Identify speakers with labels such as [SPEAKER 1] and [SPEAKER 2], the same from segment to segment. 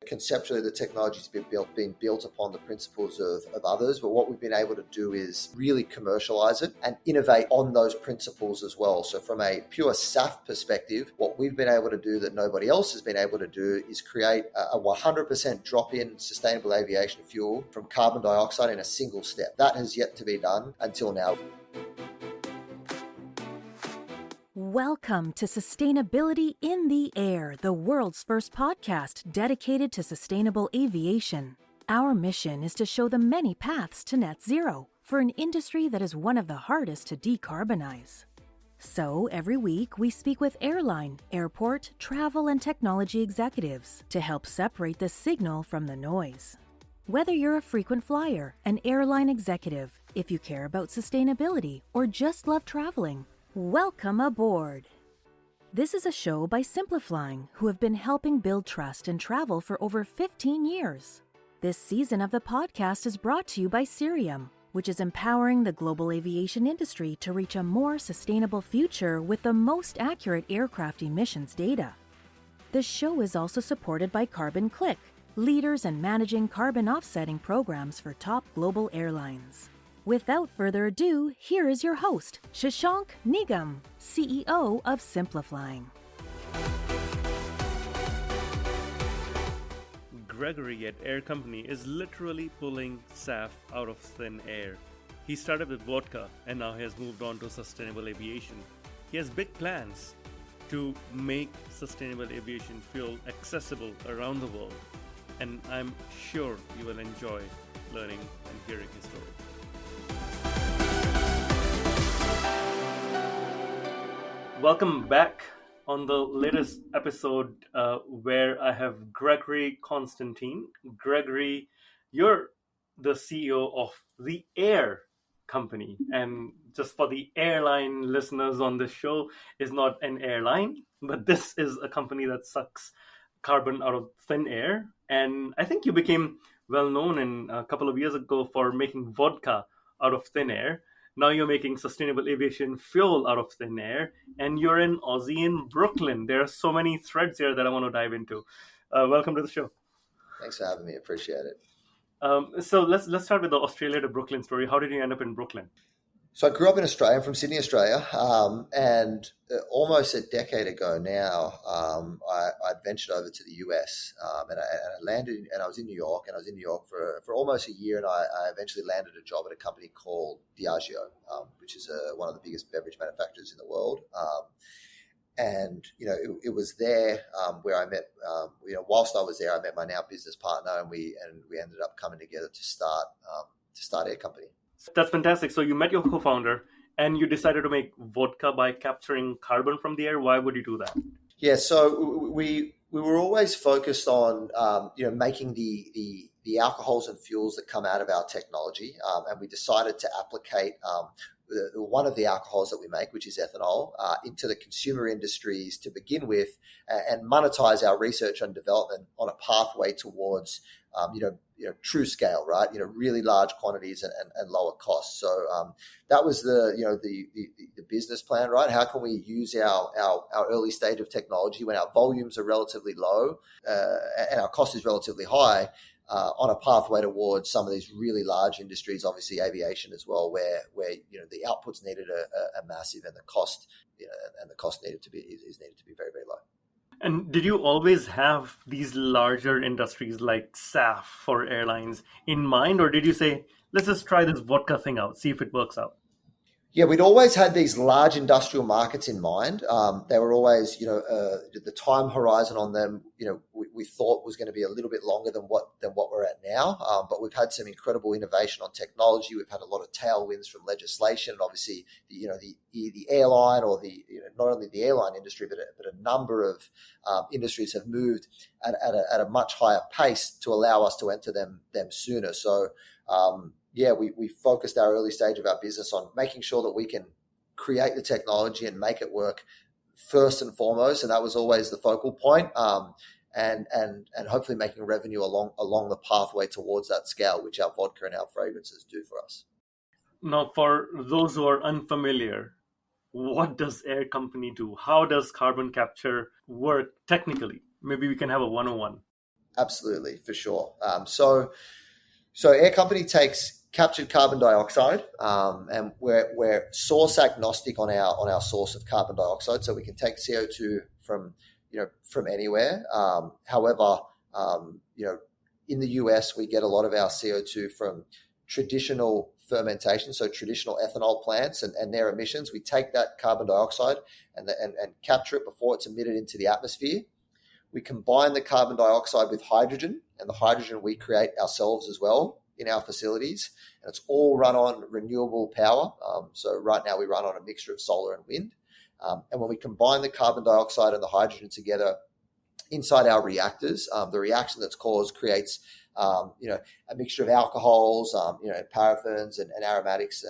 [SPEAKER 1] Conceptually, the technology's been built upon the principles of others, but what we've been able to do is really commercialize it and innovate on those principles as well. So from a pure SAF perspective, what we've been able to do that nobody else has been able to do is create a 100% drop-in sustainable aviation fuel from carbon dioxide in a single step. That has yet to be done until now.
[SPEAKER 2] Welcome to Sustainability in the Air, the world's first podcast dedicated to sustainable aviation. Our mission is to show the many paths to net zero for an industry that is one of the hardest to decarbonize. So, every week we speak with airline, airport, travel, and technology executives to help separate the signal from the noise. Whether you're a frequent flyer, an airline executive, if you care about sustainability, or just love traveling, welcome aboard. This is a show by Simpliflying, who have been helping build trust in travel for over 15 years. This season of the podcast is brought to you by Cirium, which is empowering the global aviation industry to reach a more sustainable future with the most accurate aircraft emissions data. The show is also supported by Carbon Click, leaders in managing carbon offsetting programs for top global airlines. Without further ado, here is your host, Shashank Nigam, CEO of Simpliflying.
[SPEAKER 3] Gregory at Air Company is literally pulling SAF out of thin air. He started with vodka and now he has moved on to sustainable aviation. He has big plans to make sustainable aviation fuel accessible around the world. And I'm sure you will enjoy learning and hearing his story. Welcome back on the latest episode where I have Gregory Constantine. Gregory, you're the CEO of the Air Company. And just for the airline listeners on this show, is not an airline, but this is a company that sucks carbon out of thin air. And I think you became well known in a couple of years ago for making vodka out of thin air. Now you're making sustainable aviation fuel out of thin air, and you're in Aussie in Brooklyn. There are so many threads here that I want to dive into. Welcome to the show.
[SPEAKER 1] Thanks for having me. Appreciate it.
[SPEAKER 3] So let's start with the Australia to Brooklyn story. How did you end up in Brooklyn?
[SPEAKER 1] So I grew up in Australia. I'm from Sydney, Australia, and almost a decade ago now, I ventured over to the US, and I landed, and I was in New York, and I was in New York for almost a year, and I eventually landed a job at a company called Diageo, which is one of the biggest beverage manufacturers in the world. And it was there where I met. Whilst I was there, I met my now business partner, and we ended up coming together to start Air Company.
[SPEAKER 3] That's fantastic. So you met your co-founder and you decided to make vodka by capturing carbon from the air. Why would you do that?
[SPEAKER 1] Yeah, so we were always focused on making the alcohols and fuels that come out of our technology, and we decided to applicate one of the alcohols that we make, which is ethanol, into the consumer industries to begin with, and monetize our research and development on a pathway towards true scale, right? Really large quantities and lower costs. So that was the business plan, right? How can we use our early stage of technology when our volumes are relatively low and our cost is relatively high, on a pathway towards some of these really large industries, obviously aviation as well, where the outputs needed a massive, and the cost needed to be very, very low.
[SPEAKER 3] And did you always have these larger industries like SAF for airlines in mind, or did you say, let's just try this vodka thing out, see if it works out?
[SPEAKER 1] Yeah, we'd always had these large industrial markets in mind. They were always, the time horizon on them, we thought was going to be a little bit longer than what we're at now. But we've had some incredible innovation on technology. We've had a lot of tailwinds from legislation, and obviously, the airline, or not only the airline industry, but a number of industries have moved at a much higher pace to allow us to enter them sooner. So. We focused our early stage of our business on making sure that we can create the technology and make it work first and foremost, and that was always the focal point. And hopefully making revenue along the pathway towards that scale, which our vodka and our fragrances do for us.
[SPEAKER 3] Now, for those who are unfamiliar, what does Air Company do? How does carbon capture work technically? Maybe we can have a 101.
[SPEAKER 1] Absolutely, for sure. So Air Company takes captured carbon dioxide, and we're source agnostic on our source of carbon dioxide. So we can take CO2 from anywhere. However, in the US, we get a lot of our CO2 from traditional fermentation, so traditional ethanol plants and their emissions. We take that carbon dioxide and capture it before it's emitted into the atmosphere. We combine the carbon dioxide with hydrogen, and the hydrogen we create ourselves as well in our facilities. And it's all run on renewable power. So right now we run on a mixture of solar and wind. And when we combine the carbon dioxide and the hydrogen together inside our reactors, the reaction that's caused creates a mixture of alcohols, paraffins and aromatics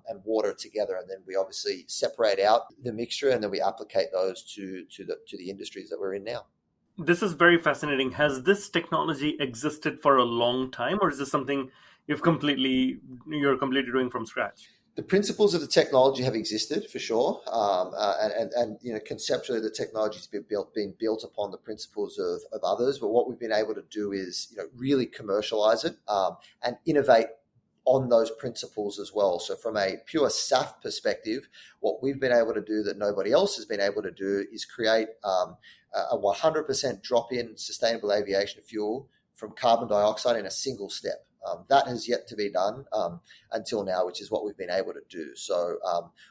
[SPEAKER 1] and water together, and then we obviously separate out the mixture, and then we applicate those to the industries that we're in now.
[SPEAKER 3] This is very fascinating. Has this technology existed for a long time, or is this something you're completely doing from scratch?
[SPEAKER 1] The principles of the technology have existed for sure, and conceptually the technology has been built upon the principles of others. But what we've been able to do is really commercialize it and innovate on those principles as well. So from a pure SAF perspective, what we've been able to do that nobody else has been able to do is create a 100% drop-in sustainable aviation fuel from carbon dioxide in a single step. That has yet to be done until now, which is what we've been able to do. So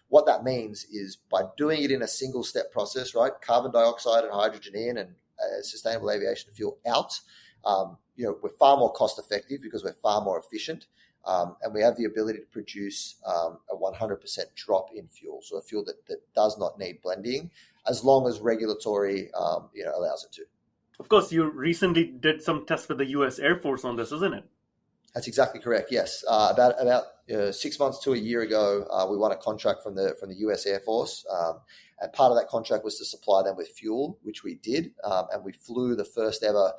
[SPEAKER 1] what that means is by doing it in a single step process, right? Carbon dioxide and hydrogen in and sustainable aviation fuel out, we're far more cost effective because we're far more efficient. And we have the ability to produce a 100% drop in fuel. So a fuel that does not need blending as long as regulatory allows it to.
[SPEAKER 3] Of course, you recently did some tests with the US Air Force on this, isn't it?
[SPEAKER 1] That's exactly correct. Yes, about 6 months to a year ago, we won a contract from the U.S. Air Force, and part of that contract was to supply them with fuel, which we did, and we flew the first ever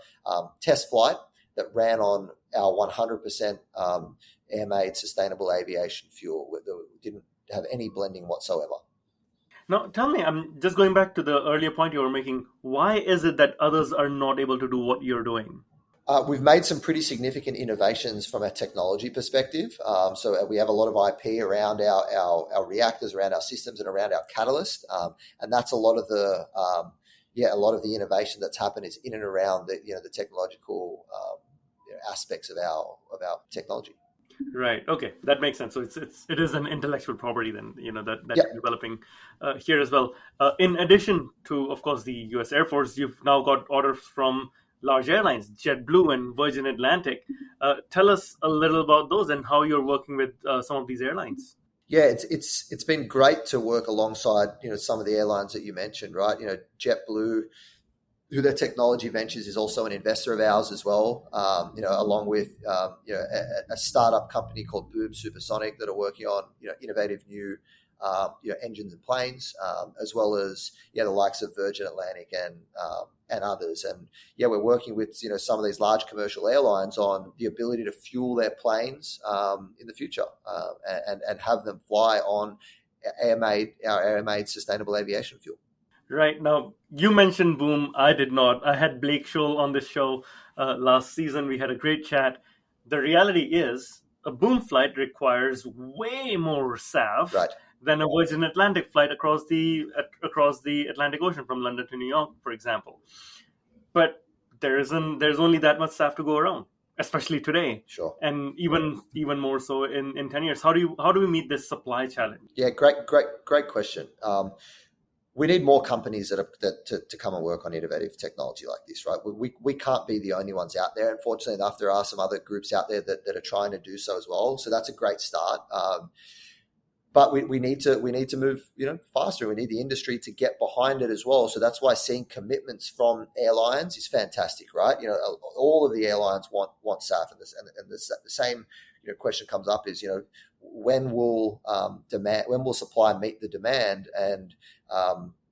[SPEAKER 1] test flight that ran on our 100% air-made sustainable aviation fuel. We didn't have any blending whatsoever.
[SPEAKER 3] Now, tell me, I'm just going back to the earlier point you were making. Why is it that others are not able to do what you're doing?
[SPEAKER 1] We've made some pretty significant innovations from a technology perspective. So we have a lot of IP around our reactors, around our systems, and around our catalyst. And that's a lot of the innovation that's happened is in and around the technological aspects of our technology.
[SPEAKER 3] Right. Okay, that makes sense. So it is an intellectual property then, that
[SPEAKER 1] Yep.
[SPEAKER 3] you're developing here as well. In addition to, of course, the U.S. Air Force, you've now got orders from large airlines, JetBlue and Virgin Atlantic. Tell us a little about those and how you're working with some of these airlines.
[SPEAKER 1] Yeah, it's been great to work alongside some of the airlines that you mentioned, right? JetBlue, who their technology ventures is also an investor of ours as well. Along with a startup company called Boom Supersonic that are working on innovative new engines and planes, as well as the likes of Virgin Atlantic and others. And we're working with some of these large commercial airlines on the ability to fuel their planes in the future and have them fly on our air-made sustainable aviation fuel.
[SPEAKER 3] Right. Now, you mentioned Boom. I did not. I had Blake Scholl on this show last season. We had a great chat. The reality is a Boom flight requires way more SAF than a Virgin Atlantic flight across the Atlantic Ocean from London to New York, for example. But there's only that much SAF to go around, especially today.
[SPEAKER 1] Sure.
[SPEAKER 3] And even more so in 10 years. How do we meet this supply challenge?
[SPEAKER 1] Yeah, great question. We need more companies to come and work on innovative technology like this, right? We can't be the only ones out there. Unfortunately enough, there are some other groups out there that are trying to do so as well. So that's a great start. But we need to move faster. We need the industry to get behind it as well. So that's why seeing commitments from airlines is fantastic, right? All of the airlines want SAF, and the same question comes up is when will supply meet the demand? And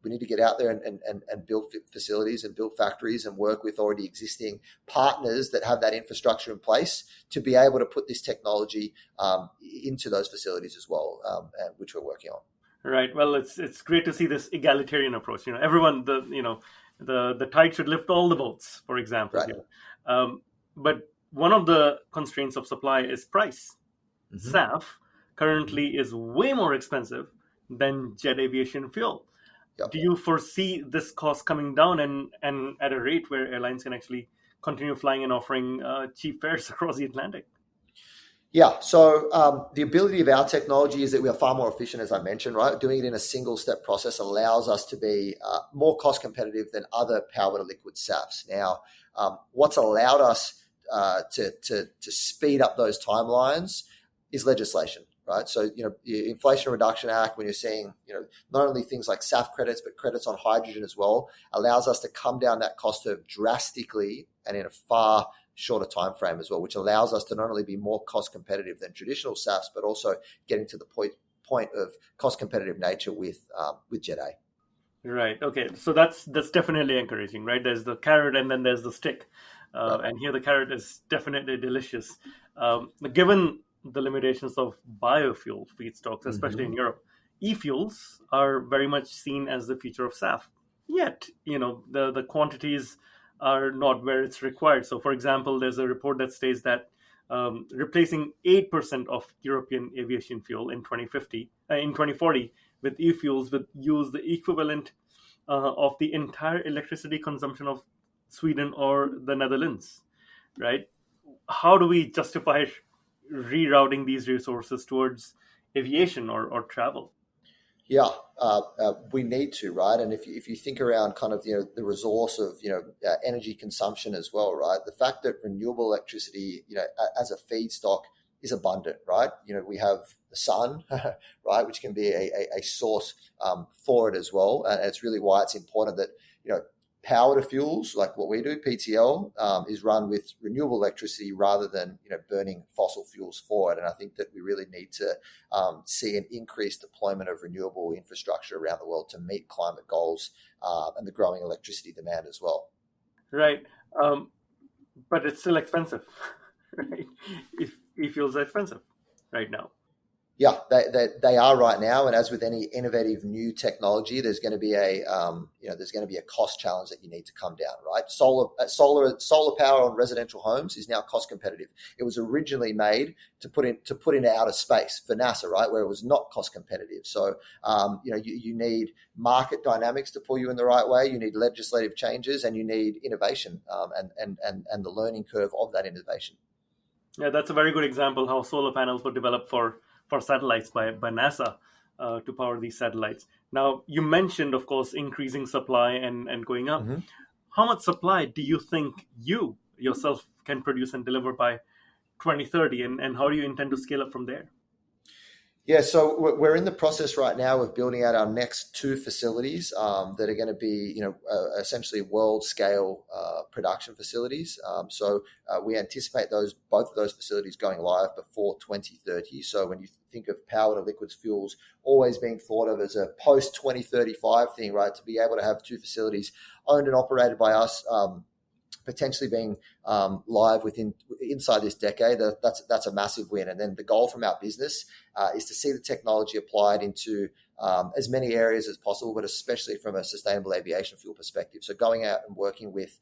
[SPEAKER 1] we need to get out there and build facilities and build factories and work with already existing partners that have that infrastructure in place to be able to put this technology into those facilities as well, which we're working on.
[SPEAKER 3] Right. Well, it's great to see this egalitarian approach. Everyone, the tide should lift all the boats, for example.
[SPEAKER 1] Right.
[SPEAKER 3] But one of the constraints of supply is price.
[SPEAKER 1] Mm-hmm.
[SPEAKER 3] SAF currently is way more expensive than jet aviation fuel.
[SPEAKER 1] Yep.
[SPEAKER 3] Do you foresee this cost coming down and at a rate where airlines can actually continue flying and offering cheap fares across the Atlantic?
[SPEAKER 1] Yeah, so the ability of our technology is that we are far more efficient, as I mentioned, right? Doing it in a single step process allows us to be more cost competitive than other power to liquid SAFs. Now, what's allowed us to speed up those timelines is legislation, right? So, the Inflation Reduction Act, when you're seeing, not only things like SAF credits, but credits on hydrogen as well, allows us to come down that cost curve drastically and in a far shorter time frame as well, which allows us to not only be more cost competitive than traditional SAFs, but also getting to the point of cost competitive nature with Jet A.
[SPEAKER 3] Right. Okay. So that's definitely encouraging, right? There's the carrot and then there's the stick,
[SPEAKER 1] Right.
[SPEAKER 3] and here the carrot is definitely delicious. Given the limitations of biofuel feedstocks, especially in Europe, e-fuels are very much seen as the future of SAF. Yet, the quantities are not where it's required. So, for example, there's a report that states that replacing 8% of European aviation fuel in 2040 with e-fuels would use the equivalent of the entire electricity consumption of Sweden or the Netherlands, right? How do we justify rerouting these resources towards aviation or travel?
[SPEAKER 1] Yeah, we need to, right? And if you think around kind of the resource of energy consumption as well, right? The fact that renewable electricity as a feedstock is abundant, right? We have the sun, right, which can be a source for it as well, and it's really why it's important that power to fuels like what we do, PTL, is run with renewable electricity rather than burning fossil fuels for it. And I think that we really need to see an increased deployment of renewable infrastructure around the world to meet climate goals and the growing electricity demand as well.
[SPEAKER 3] Right, but it's still expensive, right? If e-fuels are expensive right now.
[SPEAKER 1] Yeah, they are right now, and as with any innovative new technology, there's going to be a cost challenge that you need to come down. Right, solar power on residential homes is now cost competitive. It was originally made to put into outer space for NASA, right, where it was not cost competitive. So you need market dynamics to pull you in the right way. You need legislative changes, and you need innovation and the learning curve of that innovation.
[SPEAKER 3] Yeah, that's a very good example how solar panels were developed for satellites by NASA to power these satellites. Now, you mentioned, of course, increasing supply and going up.
[SPEAKER 1] Mm-hmm.
[SPEAKER 3] How much supply do you think you yourself can produce and deliver by 2030, and how do you intend to scale up from there?
[SPEAKER 1] Yeah, so we're in the process right now of building out our next two facilities that are going to be, essentially world-scale production facilities. So we anticipate both of those facilities going live before 2030. So when you think of power to liquids fuels always being thought of as a post-2035 thing, right? To be able to have two facilities owned and operated by us, potentially being live inside this decade, that's a massive win. And then the goal from our business is to see the technology applied into as many areas as possible, but especially from a sustainable aviation fuel perspective. So going out and working with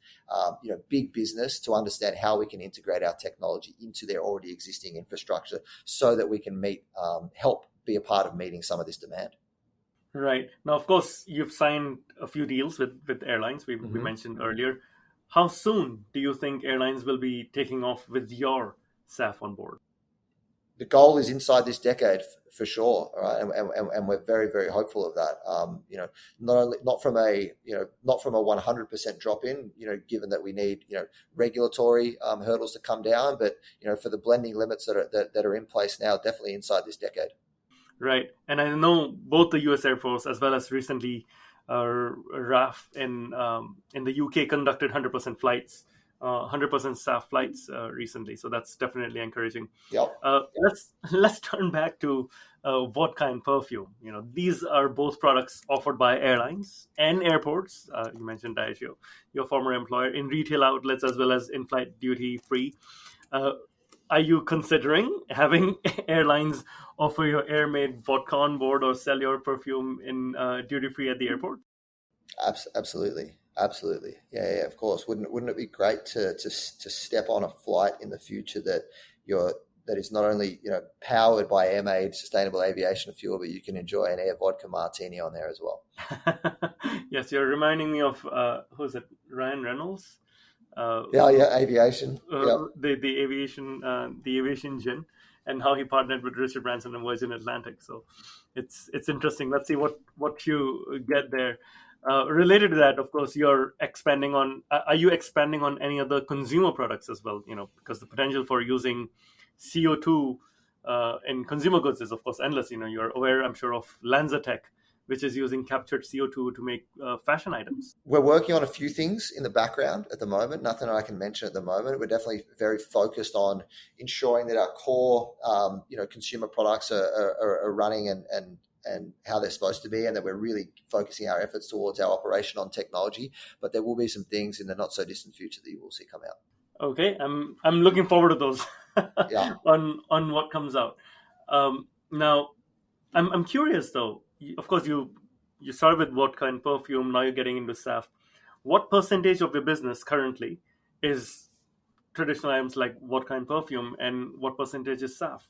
[SPEAKER 1] big business to understand how we can integrate our technology into their already existing infrastructure, so that we can help be a part of meeting some of this demand.
[SPEAKER 3] Right. Now, of course, you've signed a few deals with airlines we mentioned earlier. How soon do you think airlines will be taking off with your SAF on board?
[SPEAKER 1] The goal is inside this decade for sure, right? And we're very, very hopeful of that. Not from a 100% drop in, given that we need regulatory hurdles to come down, but for the blending limits that are in place now, definitely inside this decade.
[SPEAKER 3] Right, and I know both the U.S. Air Force as well as recently RAF in the UK conducted 100% flights, 100% SAF flights recently. So that's definitely encouraging.
[SPEAKER 1] Yep.
[SPEAKER 3] Let's turn back to vodka and perfume. These are both products offered by airlines and airports. You mentioned Diageo, your former employer, in retail outlets as well as in-flight duty free. Are you considering having airlines offer your air-made vodka on board or sell your perfume in duty-free at the airport?
[SPEAKER 1] Absolutely. Absolutely. Yeah, of course. Wouldn't it be great to step on a flight in the future that is not only powered by air-made sustainable aviation fuel, but you can enjoy an air vodka martini on there as well.
[SPEAKER 3] Yes, you're reminding me of who's it? Ryan Reynolds.
[SPEAKER 1] Yeah, aviation. Yeah.
[SPEAKER 3] The aviation gin, and how he partnered with Richard Branson and Virgin Atlantic. So it's interesting. Let's see what you get there. Related to that, of course, you're expanding on. Are you expanding on any other consumer products as well? Because the potential for using CO2 in consumer goods is, of course, endless. You're aware, I'm sure, of LanzaTech, which is using captured CO2 to make fashion items.
[SPEAKER 1] We're working on a few things in the background at the moment. Nothing I can mention at the moment. We're definitely very focused on ensuring that our core, consumer products are running and how they're supposed to be, and that we're really focusing our efforts towards our operation on technology. But there will be some things in the not so distant future that you will see come out.
[SPEAKER 3] Okay, I'm looking forward to those.
[SPEAKER 1] Yeah.
[SPEAKER 3] on what comes out. Now, I'm curious though. Of course, you started with vodka and perfume. Now you're getting into SAF. What percentage of your business currently is traditional items like vodka and perfume, and what percentage is SAF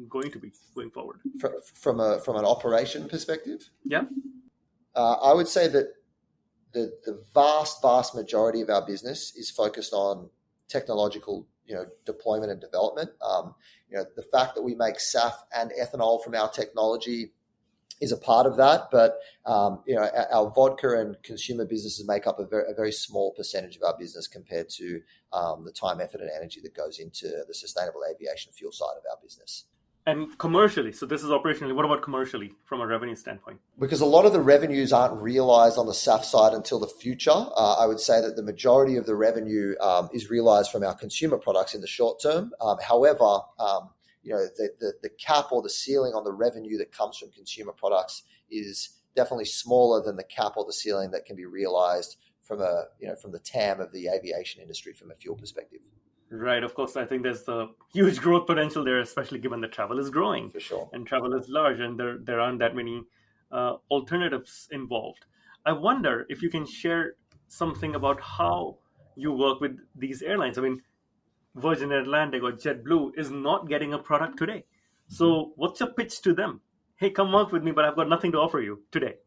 [SPEAKER 3] going to be going forward?
[SPEAKER 1] From an operation perspective,
[SPEAKER 3] Yeah.
[SPEAKER 1] I would say that the vast majority of our business is focused on technological deployment and development. The fact that we make SAF and ethanol from our technology is a part of that, but our vodka and consumer businesses make up a very small percentage of our business compared to the time, effort, and energy that goes into the sustainable aviation fuel side of our business.
[SPEAKER 3] And commercially, so this is operationally. What about commercially from a revenue standpoint?
[SPEAKER 1] Because a lot of the revenues aren't realized on the SAF side until the future. I would say that the majority of the revenue is realized from our consumer products in the short term. However, the cap or the ceiling on the revenue that comes from consumer products is definitely smaller than the cap or the ceiling that can be realized from the TAM of the aviation industry from a fuel perspective.
[SPEAKER 3] Right. Of course, I think there's the huge growth potential there, especially given that travel is growing.
[SPEAKER 1] For sure.
[SPEAKER 3] And travel is large, and there aren't that many alternatives involved. I wonder if you can share something about how you work with these airlines. I mean, Virgin Atlantic or JetBlue is not getting a product today. So what's your pitch to them? Hey, come work with me, but I've got nothing to offer you today.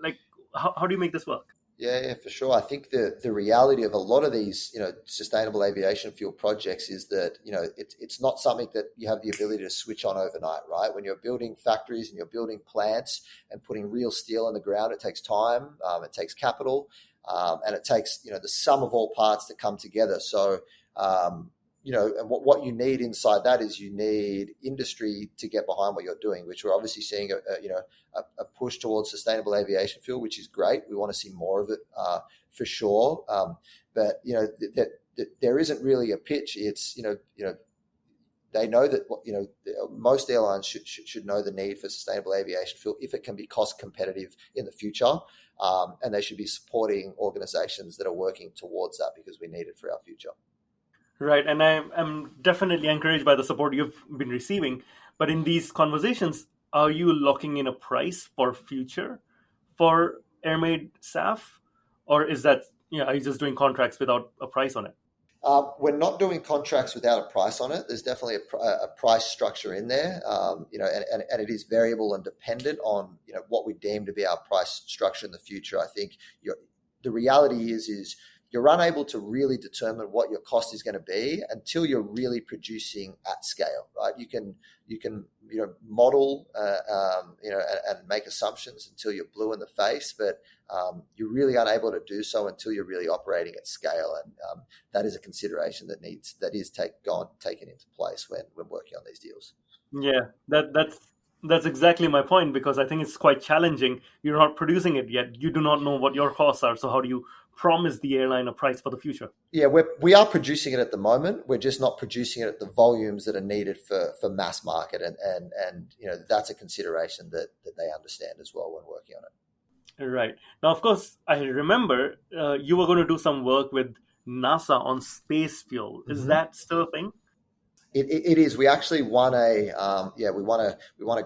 [SPEAKER 3] Like, how do you make this work?
[SPEAKER 1] Yeah, for sure. I think the reality of a lot of these, sustainable aviation fuel projects is that, it's not something that you have the ability to switch on overnight, right? When you're building factories and you're building plants and putting real steel in the ground, it takes time, it takes capital, and it takes, the sum of all parts to come together. So, and what you need inside that is you need industry to get behind what you're doing, which we're obviously seeing a push towards sustainable aviation fuel, which is great. We want to see more of it for sure. But there isn't really a pitch. It's they know that most airlines should know the need for sustainable aviation fuel if it can be cost competitive in the future, and they should be supporting organizations that are working towards that because we need it for our future.
[SPEAKER 3] Right, and I'm definitely encouraged by the support you've been receiving. But in these conversations, are you locking in a price for future for air-made SAF? Or is that, are you just doing contracts without a price on it?
[SPEAKER 1] We're not doing contracts without a price on it. There's definitely a price structure in there, and it is variable and dependent on, what we deem to be our price structure in the future. I think the reality is you're unable to really determine what your cost is going to be until you're really producing at scale, right? You can model, and make assumptions until you're blue in the face, but you're really unable to do so until you're really operating at scale, and that is a consideration that is taken into place when working on these deals.
[SPEAKER 3] Yeah, that's exactly my point, because I think it's quite challenging. You're not producing it yet. You do not know what your costs are. So how do you promise the airline a price for the future?
[SPEAKER 1] Yeah, we are producing it at the moment. We're just not producing it at the volumes that are needed for mass market, and that's a consideration that they understand as well when working on it.
[SPEAKER 3] Right. Now, of course, I remember you were going to do some work with NASA on space fuel. Is
[SPEAKER 1] Mm-hmm.
[SPEAKER 3] that still a thing?
[SPEAKER 1] It is. We actually won a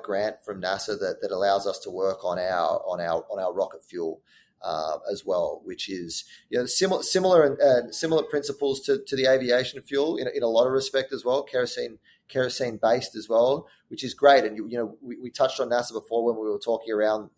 [SPEAKER 1] grant from NASA that allows us to work on our rocket fuel. as well, which is similar principles to the aviation fuel in a lot of respect as well. Kerosene based as well, which is great. And we touched on NASA before when we were talking around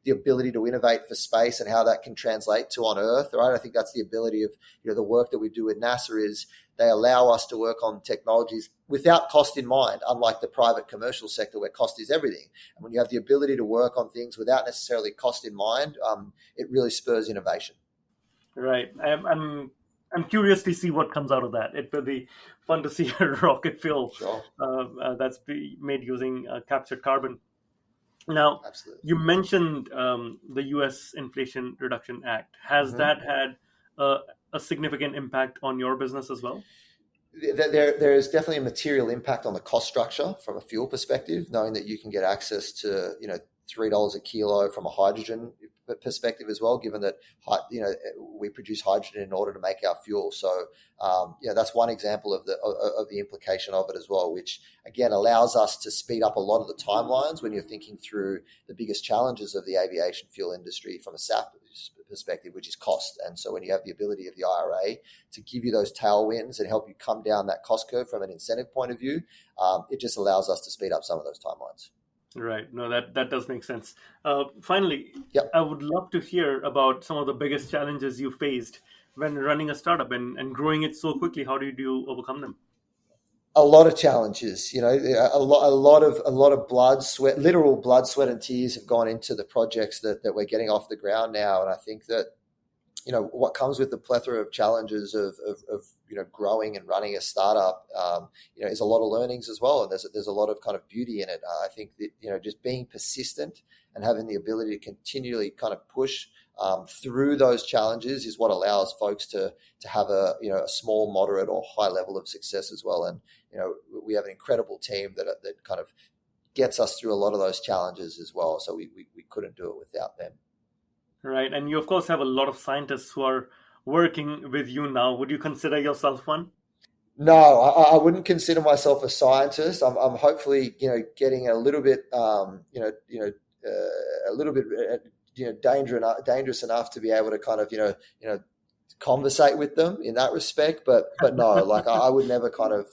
[SPEAKER 1] the ability to innovate for space and how that can translate to on Earth, right? I think that's the ability of the work that we do with NASA is they allow us to work on technologies without cost in mind, unlike the private commercial sector where cost is everything. And when you have the ability to work on things without necessarily cost in mind, it really spurs innovation.
[SPEAKER 3] Right. I'm curious to see what comes out of that. It will be fun to see a rocket fuel that's made using captured carbon. Now,
[SPEAKER 1] Absolutely.
[SPEAKER 3] You mentioned the U.S. Inflation Reduction Act. Has that had a significant impact on your business as well?
[SPEAKER 1] There is definitely a material impact on the cost structure from a fuel perspective, knowing that you can get access to $3 a kilo from a hydrogen perspective as well, given that we produce hydrogen in order to make our fuel. So that's one example of the implication of it as well, which again allows us to speed up a lot of the timelines when you're thinking through the biggest challenges of the aviation fuel industry from a SAF perspective, which is cost. And so when you have the ability of the IRA to give you those tailwinds and help you come down that cost curve from an incentive point of view, it just allows us to speed up some of those timelines.
[SPEAKER 3] Right. No, that does make sense. Finally,
[SPEAKER 1] Yep.
[SPEAKER 3] I would love to hear about some of the biggest challenges you faced when running a startup and growing it so quickly. How do you overcome them?
[SPEAKER 1] A lot of challenges, a lot of blood, sweat, literal blood, sweat, and tears have gone into the projects that we're getting off the ground now. And I think that, what comes with the plethora of challenges of growing and running a startup, is a lot of learnings as well. And there's a lot of kind of beauty in it. I think that, just being persistent and having the ability to continually kind of push through those challenges is what allows folks to have a small, moderate, or high level of success as well. And we have an incredible team that kind of gets us through a lot of those challenges as well. So we couldn't do it without them. Right,
[SPEAKER 3] and you of course have a lot of scientists who are working with you now. Would you consider yourself one?
[SPEAKER 1] No, I wouldn't consider myself a scientist. I'm hopefully getting a little bit dangerous enough to be able to kind of conversate with them in that respect, but no, like I would never kind of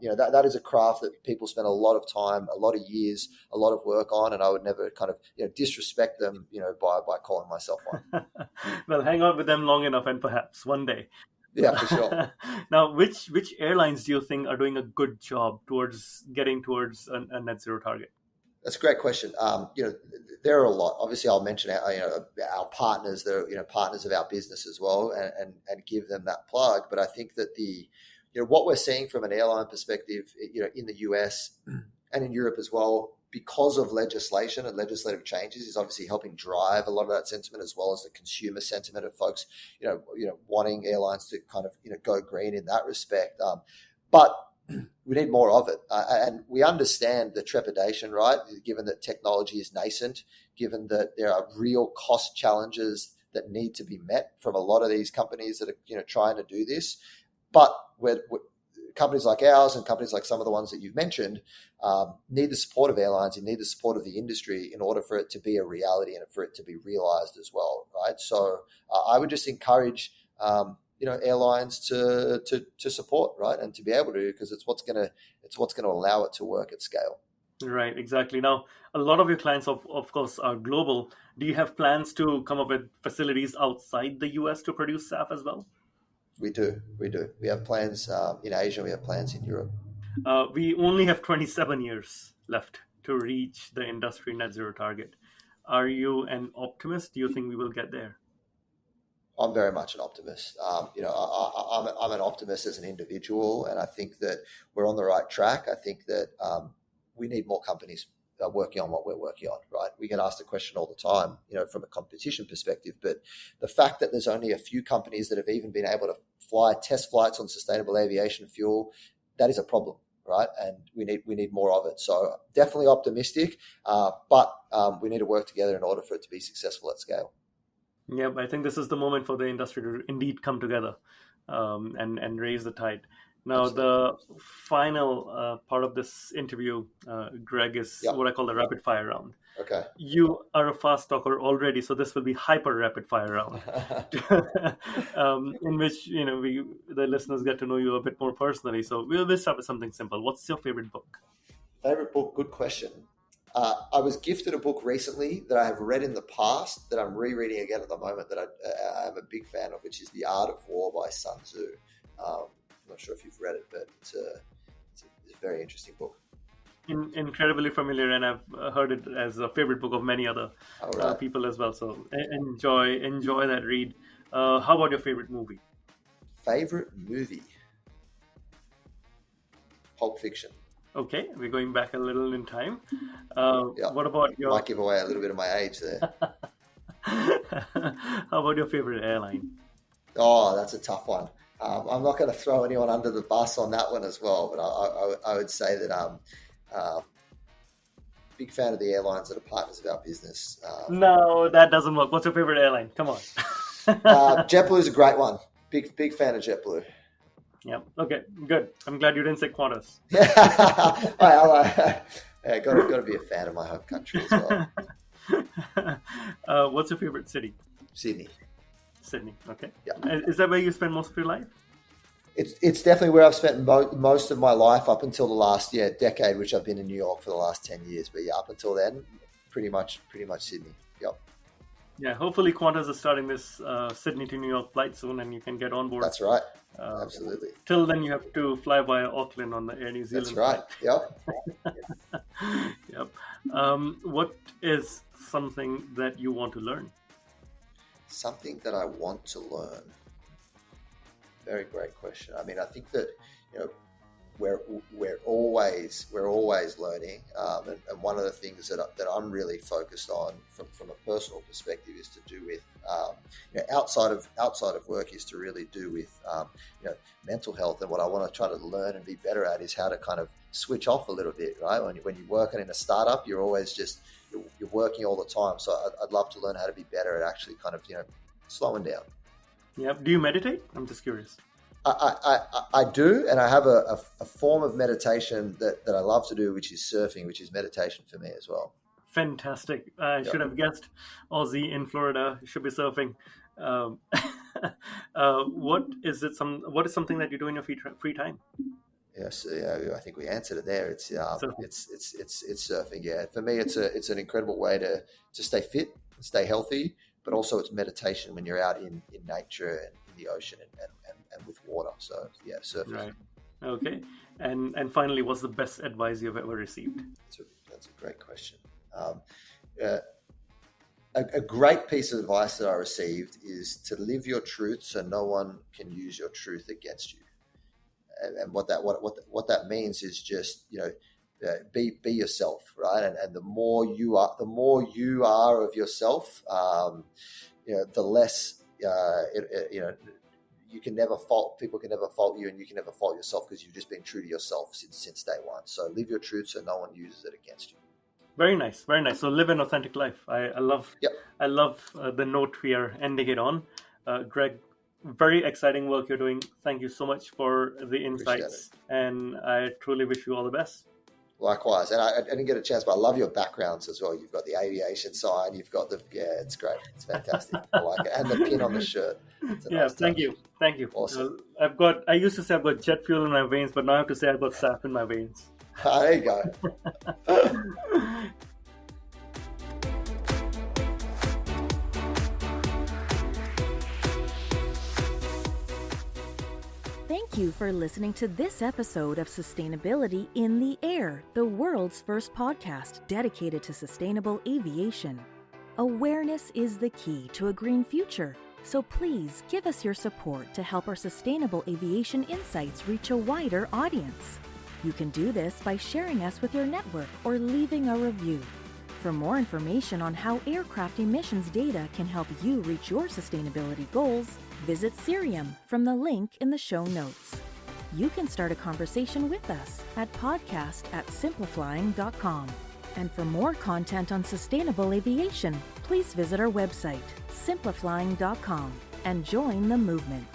[SPEAKER 1] that is a craft that people spend a lot of time, a lot of years, a lot of work on, and I would never kind of disrespect them by calling myself one.
[SPEAKER 3] Well, hang out with them long enough and perhaps one day.
[SPEAKER 1] Yeah, for sure.
[SPEAKER 3] Now, which airlines do you think are doing a good job towards getting towards a net zero target?
[SPEAKER 1] That's a great question. There are a lot. Obviously, I'll mention our partners. They're partners of our business as well, and give them that plug. But I think that what we're seeing from an airline perspective, in the US and in Europe as well, because of legislation and legislative changes, is obviously helping drive a lot of that sentiment, as well as the consumer sentiment of folks, wanting airlines to kind of go green in that respect. But we need more of it. And we understand the trepidation, right? Given that technology is nascent, given that there are real cost challenges that need to be met from a lot of these companies that are, trying to do this. But companies like ours and companies like some of the ones that you've mentioned need the support of airlines and need the support of the industry in order for it to be a reality and for it to be realized as well, right? So I would just encourage airlines to support, right, and to be able to, because it's what's going to allow it to work at scale.
[SPEAKER 3] Right, exactly. Now, a lot of your clients, of course, are global. Do you have plans to come up with facilities outside the US to produce SAF as well?
[SPEAKER 1] We do. We have plans in Asia. We have plans in Europe.
[SPEAKER 3] We only have 27 years left to reach the industry net zero target. Are you an optimist? Do you think we will get there?
[SPEAKER 1] I'm very much an optimist. I'm an optimist as an individual, and I think that we're on the right track. I think that we need more companies working on what we're working on, right? We get asked the question all the time, from a competition perspective, but the fact that there's only a few companies that have even been able to fly test flights on sustainable aviation fuel, that is a problem, right? And we need more of it. So definitely optimistic, but we need to work together in order for it to be successful at scale.
[SPEAKER 3] Yeah, I think this is the moment for the industry to indeed come together and raise the tide. Now,
[SPEAKER 1] Absolutely.
[SPEAKER 3] the final part of this interview, Greg, is
[SPEAKER 1] Yep.
[SPEAKER 3] what I call the rapid fire round.
[SPEAKER 1] Okay.
[SPEAKER 3] You are a fast talker already, so this will be hyper rapid fire round, in which the listeners get to know you a bit more personally. So we'll start with something simple. What's your favorite book?
[SPEAKER 1] Favorite book? Good question. I was gifted a book recently that I have read in the past that I'm rereading again at the moment that I'm a big fan of, which is The Art of War by Sun Tzu. I'm not sure if you've read it, but it's a very interesting book.
[SPEAKER 3] Incredibly familiar, and I've heard it as a favorite book of many other people as well. So enjoy that read. How about your favorite movie?
[SPEAKER 1] Favorite movie? Pulp Fiction.
[SPEAKER 3] Okay, we're going back a little in time. What about your?
[SPEAKER 1] Might give away a little bit of my age there.
[SPEAKER 3] How about your favorite airline?
[SPEAKER 1] Oh, that's a tough one. I'm not going to throw anyone under the bus on that one as well, but I would say that big fan of the airlines that are partners of our business.
[SPEAKER 3] No, that doesn't work. What's your favorite airline? Come on.
[SPEAKER 1] JetBlue is a great one. Big fan of JetBlue.
[SPEAKER 3] Yeah. Okay. Good. I'm glad you didn't say Qantas.
[SPEAKER 1] Got to be a fan of my home country as
[SPEAKER 3] well. What's your favorite city?
[SPEAKER 1] Sydney.
[SPEAKER 3] Okay.
[SPEAKER 1] Yeah.
[SPEAKER 3] Is that where you spend most of your life?
[SPEAKER 1] It's definitely where I've spent most of my life up until the last decade, which I've been in New York for the last 10 years. But up until then, pretty much Sydney. Yep.
[SPEAKER 3] Yeah, hopefully Qantas is starting this Sydney to New York flight soon, and you can get on board.
[SPEAKER 1] That's right. Absolutely.
[SPEAKER 3] Till then, you have to fly via Auckland on the Air New Zealand.
[SPEAKER 1] That's right.
[SPEAKER 3] Flight. Yep. What is something that you want to learn?
[SPEAKER 1] Something that I want to learn. Very great question. I mean, I think that we're always learning, and one of the things that I'm really focused on from a personal perspective is to do with outside of work is to really do with mental health. And what I want to try to learn and be better at is how to kind of switch off a little bit, right? When you're working in a startup, you're always you're working all the time. So I'd love to learn how to be better at actually kind of slowing down.
[SPEAKER 3] Yeah. Do you meditate? I'm just curious.
[SPEAKER 1] I do, and I have a form of meditation that I love to do, which is surfing, which is meditation for me as well.
[SPEAKER 3] Fantastic. I should have guessed Aussie in Florida. You should be surfing. What is something that you do in your free time?
[SPEAKER 1] Yes, I think we answered it there. It's surfing. Yeah, for me, it's an incredible way to stay fit, stay healthy, but also it's meditation when you're out in nature and in the ocean and with water. So yeah, surfing.
[SPEAKER 3] Right. Okay. And finally, what's the best advice you've ever received?
[SPEAKER 1] That's a great question. A great piece of advice that I received is to live your truth so no one can use your truth against you. And what that means is just be yourself, right? And the more you are of yourself, the less you can never fault. People can never fault you, and you can never fault yourself because you've just been true to yourself since day one. So live your truth so no one uses it against you.
[SPEAKER 3] Very nice, very nice. So live an authentic life. I love the note we are ending it on. Greg, very exciting work you're doing. Thank you so much for the insights, and I truly wish you all the best.
[SPEAKER 1] Likewise, and I didn't get a chance, but I love your backgrounds as well. You've got the aviation side, you've got it's great, it's fantastic. I like it, and the pin on the shirt.
[SPEAKER 3] Nice thank you.
[SPEAKER 1] Awesome.
[SPEAKER 3] I used to say I've got jet fuel in my veins, but now I have to say I've got sap in my veins.
[SPEAKER 1] There you go.
[SPEAKER 2] Thank you for listening to this episode of Sustainability in the Air, the world's first podcast dedicated to sustainable aviation. Awareness is the key to a green future, so please give us your support to help our sustainable aviation insights reach a wider audience. You can do this by sharing us with your network or leaving a review. For more information on how aircraft emissions data can help you reach your sustainability goals, visit Cirium from the link in the show notes. You can start a conversation with us at podcast@simpliflying.com. And for more content on sustainable aviation, please visit our website, simpliflying.com, and join the movement.